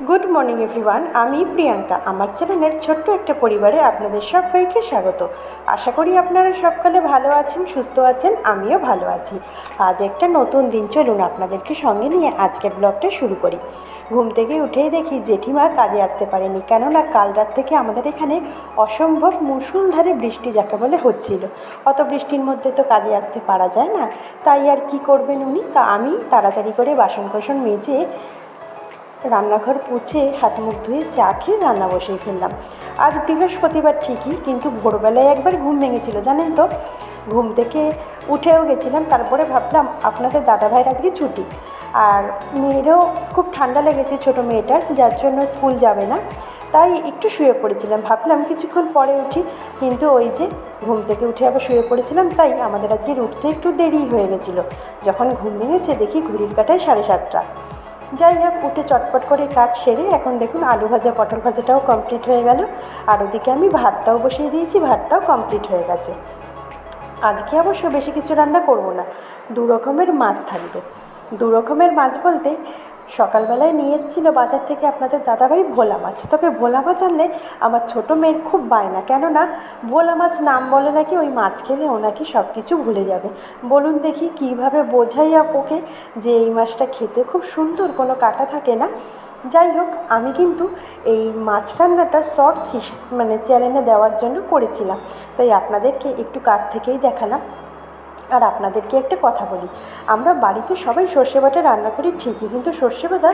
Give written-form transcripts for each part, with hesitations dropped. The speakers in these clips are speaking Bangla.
গুড মর্নিং এভরিওয়ান, আমি প্রিয়াঙ্কা। আমার চ্যানেলের ছোট্ট একটা পরিবারে আপনাদের সবাইকে স্বাগত। আশা করি আপনারা সকালে ভালো আছেন, সুস্থ আছেন, আমিও ভালো আছি। আজ একটা নতুন দিন, চলুন আপনাদেরকে সঙ্গে নিয়ে আজকের ব্লগটা শুরু করি। ঘুম থেকে উঠেই দেখি জেঠিমা কাজে আসতে পারেনি, কেননা কাল রাত থেকে আমাদের এখানে অসম্ভব মুষলধারে বৃষ্টি যাকে বলে হচ্ছিল। অত বৃষ্টির মধ্যে তো কাজে আসতে পারা যায় না, তাই আর কি করবেন উনি। তা আমি তাড়াতাড়ি করে বাসন কোসন মেজে রান্নাঘর পুছে হাত মুখ ধুয়ে চা খেয়ে রান্না বসিয়ে ফেললাম। আজ বৃহস্পতিবার ঠিকই, কিন্তু ভোরবেলায় একবার ঘুম ভেঙেছিল জানেন তো। ঘুম থেকে উঠেও গেছিলাম, তারপরে ভাবলাম আপনাদের দাদাভাইয়ের আজকে ছুটি, আর মেয়েরও খুব ঠান্ডা লেগেছে ছোটো মেয়েটার, যার জন্য স্কুল যাবে না, তাই একটু শুয়ে পড়েছিলাম। ভাবলাম কিছুক্ষণ পরে উঠি, কিন্তু ওই যে ঘুম থেকে উঠে আবার শুয়ে পড়েছিলাম, তাই আমাদের আজকে উঠতে একটু দেরি হয়ে গেছিলো। যখন ঘুম ভেঙেছে দেখি ঘড়ির কাঁটায় 7:30। যাই হোক, উঠে চটপট করে কাজ সেরে এখন দেখুন আলু ভাজা পটল ভাজাটাও কমপ্লিট হয়ে গেল, আর ওদিকে আমি ভাতটাও বসিয়ে দিয়েছি, ভাতটাও কমপ্লিট হয়ে গেছে। আজকে অবশ্য বেশি কিছু রান্না করব না, 2 রকমের মাছ থাকবে। 2 রকমের মাছ বলতে সকালবেলায় নিয়ে এসেছিলো বাজার থেকে আপনাদের দাদাভাই ভোলা মাছ। তবে ভোলা মাছ আনলে আমার ছোটো মেয়ের খুব বায়না, কেননা ভোলা মাছ নাম বলে নাকি ওই মাছ খেলে ও নাকি সব কিছু ভুলে যাবে। বলুন দেখি কীভাবে বোঝাই ওকে যে এই মাছটা খেতে খুব সুন্দর, কোনো কাঁটা থাকে না। যাই হোক, আমি কিন্তু এই মাছ রান্নাটার শর্টস চ্যানেলে দেওয়ার জন্য করেছিলাম, তাই আপনাদেরকে একটু কাছ থেকেই দেখালাম। আর আপনাদেরকে একটা কথা বলি, আমরা বাড়িতে সবাই সর্ষে বাটা রান্না করি ঠিকই, কিন্তু সর্ষে বাটা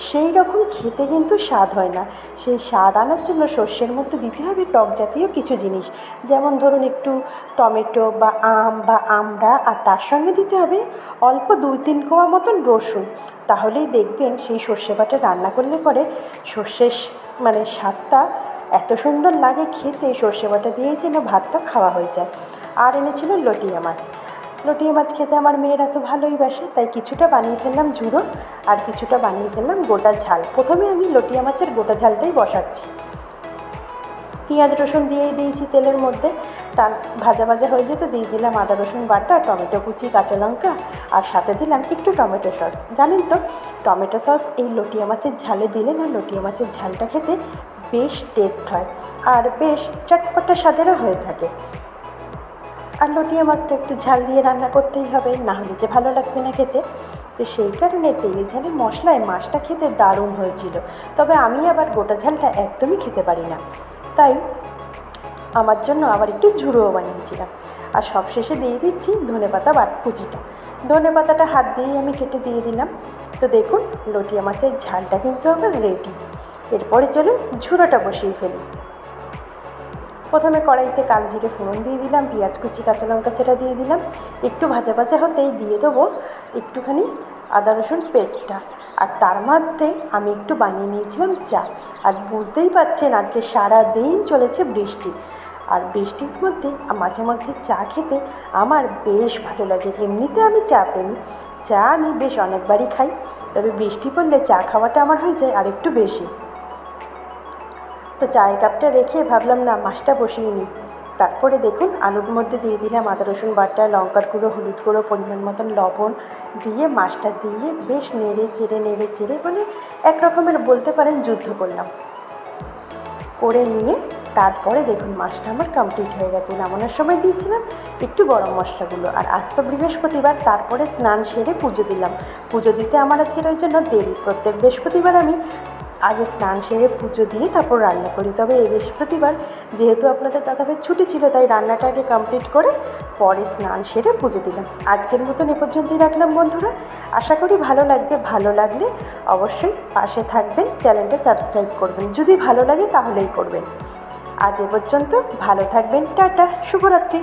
সেই রকম খেতে কিন্তু স্বাদ হয় না। সেই স্বাদ আনার জন্য সর্ষের মধ্যে দিতে হবে টক জাতীয় কিছু জিনিস, যেমন ধরুন একটু টমেটো বা আম বা আমড়া, আর তার সঙ্গে দিতে হবে অল্প 2-3 কোয়া মতন রসুন। তাহলেই দেখবেন সেই সর্ষে বাটা রান্না করলে পরে সর্ষের স্বাদটা এত সুন্দর লাগে খেতে, সর্ষে বাটা দিয়েই যেন ভাতটা খাওয়া হয়ে যায়। আর এনেছিল লটিয়া মাছ। লটিয়া মাছ খেতে আমার মেয়েরা তো ভালোই বাসে, তাই কিছুটা বানিয়ে ফেললাম ঝুড়ো, আর কিছুটা বানিয়ে ফেললাম গোটা ঝাল। প্রথমে আমি লটিয়া মাছের গোটা ঝালটাই বসাচ্ছি। পেঁয়াজ রসুন দিয়েই দিয়েছি তেলের মধ্যে, তার ভাজা ভাজা হয়ে যেতে দিয়ে দিলাম আদা রসুন বাটা, টমেটো কুচি, কাঁচা লঙ্কা, আর সাথে দিলাম একটু টমেটো সস। জানেন তো, টমেটো সস এই লটিয়া মাছের ঝালে দিলে না লটিয়া মাছের ঝালটা খেতে বেশ টেস্ট হয়, আর বেশ চটপটা স্বাদেরও হয়ে থাকে। আর লটিয়া মাছটা একটু ঝাল দিয়ে রান্না করতেই হবে, না হলে যে ভালো লাগবে না খেতে। তো সেই কারণে তেলে ঝালে মশলায় মাছটা খেতে দারুণ হয়েছিল। তবে আমি আবার গোটা ঝালটা একদমই খেতে পারি না, তাই আমার জন্য আবার একটু ঝুড়োও বানিয়েছিলাম। আর সবশেষে দিয়ে দিচ্ছি ধনেপাতা কুচিটা। ধনেপাতাটা হাত দিয়েই আমি কেটে দিয়ে দিলাম। তো দেখুন লটিয়া মাছের ঝালটা কিন্তু আমার রেডি। এরপরে চলুন ঝুড়োটা বসিয়ে ফেলি। প্রথমে কড়াইতে কালো জিরে ফোড়ন দিয়ে দিলাম, পেঁয়াজ কুচি, কাঁচা লঙ্কা চেরা দিয়ে দিলাম। একটু ভাজা ভাজা হতেই দিয়ে দেবো একটুখানি আদা রসুন পেস্টটা, আর তার মধ্যে আমি একটু বানিয়ে নিয়েছিলাম চা। আর বুঝতেই পারছেন আজকে সারা দিন চলেছে বৃষ্টি, আর বৃষ্টির মধ্যে মাঝে মধ্যে চা খেতে আমার বেশ ভালো লাগে। এমনিতে আমি চা প্রেমী, চা আমি বেশ অনেকবারই খাই, তবে বৃষ্টি পড়লে চা খাওয়াটা আমার হয়ে যায় আর একটু বেশি। তো চায়ের কাপটা রেখে ভাবলাম না মাছটা বসিয়ে নিই। তারপরে দেখুন আলুর মধ্যে দিয়ে দিলাম আদা রসুন বাটা, লঙ্কার গুঁড়ো, হলুদ গুঁড়ো, পরিমাণ মতন লবণ দিয়ে মাছটা দিয়ে বেশ নেড়ে চেড়ে এক রকমের বলতে পারেন যুদ্ধ করলাম। করে নিয়ে তারপরে দেখুন মাছটা আমার কমপ্লিট হয়ে গেছে। নামানোর সময় দিয়েছিলাম একটু গরম মশলাগুলো। আর আজ তো বৃহস্পতিবার, তারপরে স্নান সেরে পুজো দিলাম। পুজো দিতে আমার আজকের ওই জন্য দেরি। প্রত্যেক বৃহস্পতিবার আমি আগে স্নান সেরে পুজো দিয়ে তারপর রান্না করি, তবে এই বৃহস্পতিবার যেহেতু আপনাদের দাদাভাইয়ের ছুটি ছিল, তাই রান্নাটা আগে কমপ্লিট করে পরে স্নান সেরে পুজো দিলাম। আজকের মতন এ পর্যন্তই রাখলাম বন্ধুরা। আশা করি ভালো লাগবে। ভালো লাগলে অবশ্যই পাশে থাকবেন, চ্যানেলটা সাবস্ক্রাইব করবেন। যদি ভালো লাগে তাহলেই করবেন। আজ এ পর্যন্ত, ভালো থাকবেন, টাটা, শুভরাত্রি।